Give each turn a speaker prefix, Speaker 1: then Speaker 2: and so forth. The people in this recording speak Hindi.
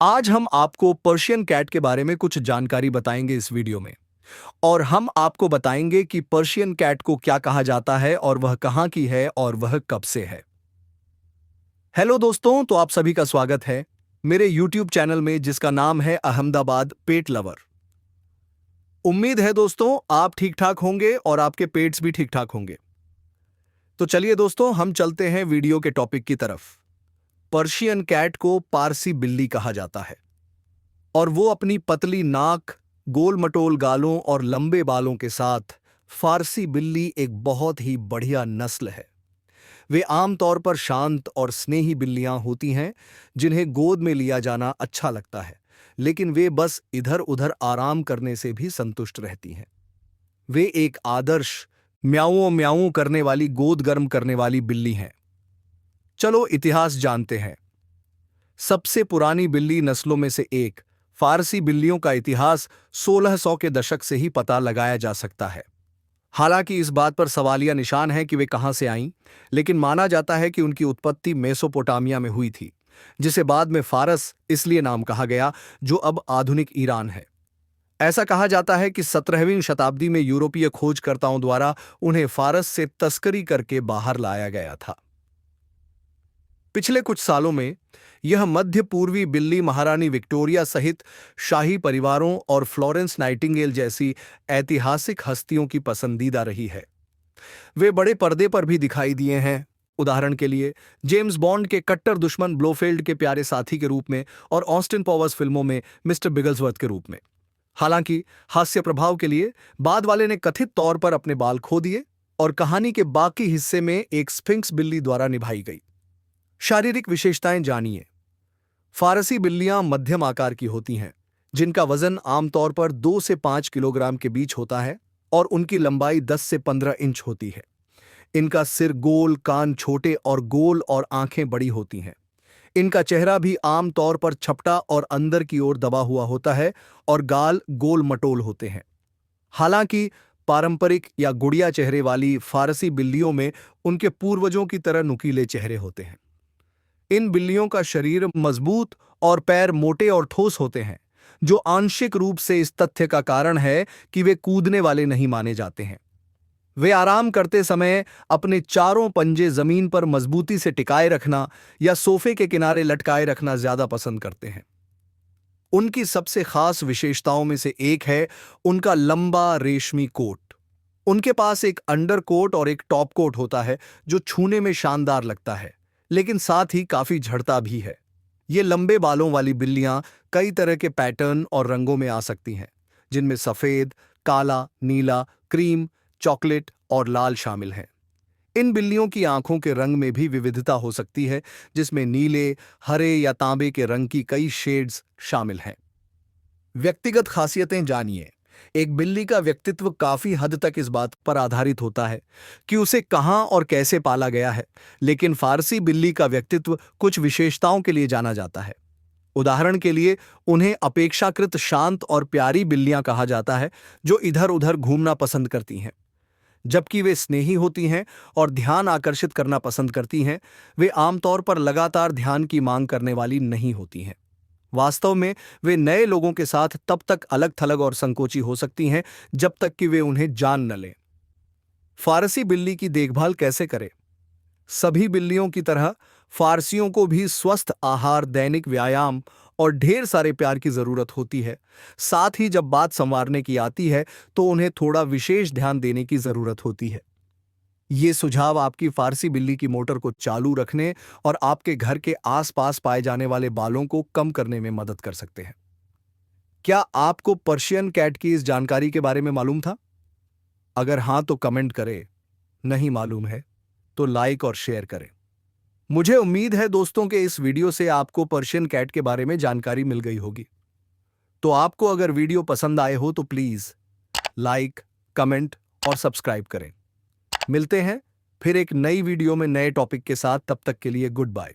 Speaker 1: आज हम आपको पर्शियन कैट के बारे में कुछ जानकारी बताएंगे इस वीडियो में। और हम आपको बताएंगे कि पर्शियन कैट को क्या कहा जाता है और वह कहाँ की है और वह कब से है। हेलो दोस्तों, तो आप सभी का स्वागत है मेरे यूट्यूब चैनल में जिसका नाम है अहमदाबाद पेट लवर। उम्मीद है दोस्तों आप ठीक ठाक होंगे और आपके पेट्स भी ठीक ठाक होंगे। तो चलिए दोस्तों, हम चलते हैं वीडियो के टॉपिक की तरफ। पर्शियन कैट को पारसी बिल्ली कहा जाता है और वो अपनी पतली नाक, गोल मटोल गालों और लंबे बालों के साथ फारसी बिल्ली एक बहुत ही बढ़िया नस्ल है। वे आमतौर पर शांत और स्नेही बिल्लियां होती हैं जिन्हें गोद में लिया जाना अच्छा लगता है, लेकिन वे बस इधर उधर आराम करने से भी संतुष्ट रहती हैं। वे एक आदर्श म्याऊं म्याऊं करने वाली, गोद गर्म करने वाली बिल्ली हैं। चलो इतिहास जानते हैं। सबसे पुरानी बिल्ली नस्लों में से एक फारसी बिल्लियों का इतिहास 1600 के दशक से ही पता लगाया जा सकता है। हालांकि इस बात पर सवालिया निशान है कि वे कहां से आईं, लेकिन माना जाता है कि उनकी उत्पत्ति मेसोपोटामिया में हुई थी, जिसे बाद में फारस इसलिए नाम कहा गया जो अब आधुनिक ईरान है। ऐसा कहा जाता है कि 17वीं शताब्दी में यूरोपीय खोजकर्ताओं द्वारा उन्हें फारस से तस्करी करके बाहर लाया गया था। पिछले कुछ सालों में यह मध्य पूर्वी बिल्ली महारानी विक्टोरिया सहित शाही परिवारों और फ्लोरेंस नाइटिंगेल जैसी ऐतिहासिक हस्तियों की पसंदीदा रही है। वे बड़े पर्दे पर भी दिखाई दिए हैं, उदाहरण के लिए जेम्स बॉन्ड के कट्टर दुश्मन ब्लोफेल्ड के प्यारे साथी के रूप में और ऑस्टिन पॉवर्स फिल्मों में मिस्टर बिगल्सवर्थ के रूप में। हालांकि हास्य प्रभाव के लिए बाद वाले ने कथित तौर पर अपने बाल खो दिए और कहानी के बाकी हिस्से में एक स्फिंक्स बिल्ली द्वारा निभाई गई। शारीरिक विशेषताएं जानिए। फारसी बिल्लियां मध्यम आकार की होती हैं, जिनका वजन आमतौर पर 2 से 5 किलोग्राम के बीच होता है और उनकी लंबाई 10 से 15 इंच होती है। इनका सिर गोल, कान छोटे और गोल और आंखें बड़ी होती हैं। इनका चेहरा भी आमतौर पर छपटा और अंदर की ओर दबा हुआ होता है और गाल गोल मटोल होते हैं। हालांकि पारंपरिक या गुड़िया चेहरे वाली फारसी बिल्लियों में उनके पूर्वजों की तरह नुकीले चेहरे होते हैं। इन बिल्लियों का शरीर मजबूत और पैर मोटे और ठोस होते हैं, जो आंशिक रूप से इस तथ्य का कारण है कि वे कूदने वाले नहीं माने जाते हैं। वे आराम करते समय अपने चारों पंजे जमीन पर मजबूती से टिकाए रखना या सोफे के किनारे लटकाए रखना ज्यादा पसंद करते हैं। उनकी सबसे खास विशेषताओं में से एक है उनका लंबा रेशमी कोट। उनके पास एक अंडर कोट और एक टॉप कोट होता है जो छूने में शानदार लगता है, लेकिन साथ ही काफी झड़ता भी है। ये लंबे बालों वाली बिल्लियां कई तरह के पैटर्न और रंगों में आ सकती हैं, जिनमें सफेद, काला, नीला, क्रीम, चॉकलेट और लाल शामिल हैं। इन बिल्लियों की आंखों के रंग में भी विविधता हो सकती है, जिसमें नीले, हरे या तांबे के रंग की कई शेड्स शामिल हैं। व्यक्तिगत खासियतें जानिए। एक बिल्ली का व्यक्तित्व काफी हद तक इस बात पर आधारित होता है कि उसे कहां और कैसे पाला गया है, लेकिन फारसी बिल्ली का व्यक्तित्व कुछ विशेषताओं के लिए जाना जाता है। उदाहरण के लिए उन्हें अपेक्षाकृत शांत और प्यारी बिल्लियां कहा जाता है, जो इधर उधर घूमना पसंद करती हैं। जबकि वे स्नेही होती हैं और ध्यान आकर्षित करना पसंद करती हैं, वे आमतौर पर लगातार ध्यान की मांग करने वाली नहीं होती हैं। वास्तव में वे नए लोगों के साथ तब तक अलग थलग और संकोची हो सकती हैं जब तक कि वे उन्हें जान न लें। फारसी बिल्ली की देखभाल कैसे करें? सभी बिल्लियों की तरह फारसियों को भी स्वस्थ आहार, दैनिक व्यायाम और ढेर सारे प्यार की जरूरत होती है। साथ ही जब बात संवारने की आती है तो उन्हें थोड़ा विशेष ध्यान देने की जरूरत होती है। ये सुझाव आपकी फारसी बिल्ली की मोटर को चालू रखने और आपके घर के आसपास पाए जाने वाले बालों को कम करने में मदद कर सकते हैं। क्या आपको पर्शियन कैट की इस जानकारी के बारे में मालूम था? अगर हां तो कमेंट करें, नहीं मालूम है तो लाइक और शेयर करें। मुझे उम्मीद है दोस्तों के इस वीडियो से आपको पर्शियन कैट के बारे में जानकारी मिल गई होगी। तो आपको अगर वीडियो पसंद आए हो तो प्लीज लाइक, कमेंट और सब्सक्राइब करें। मिलते हैं फिर एक नई वीडियो में नए टॉपिक के साथ। तब तक के लिए गुड बाय।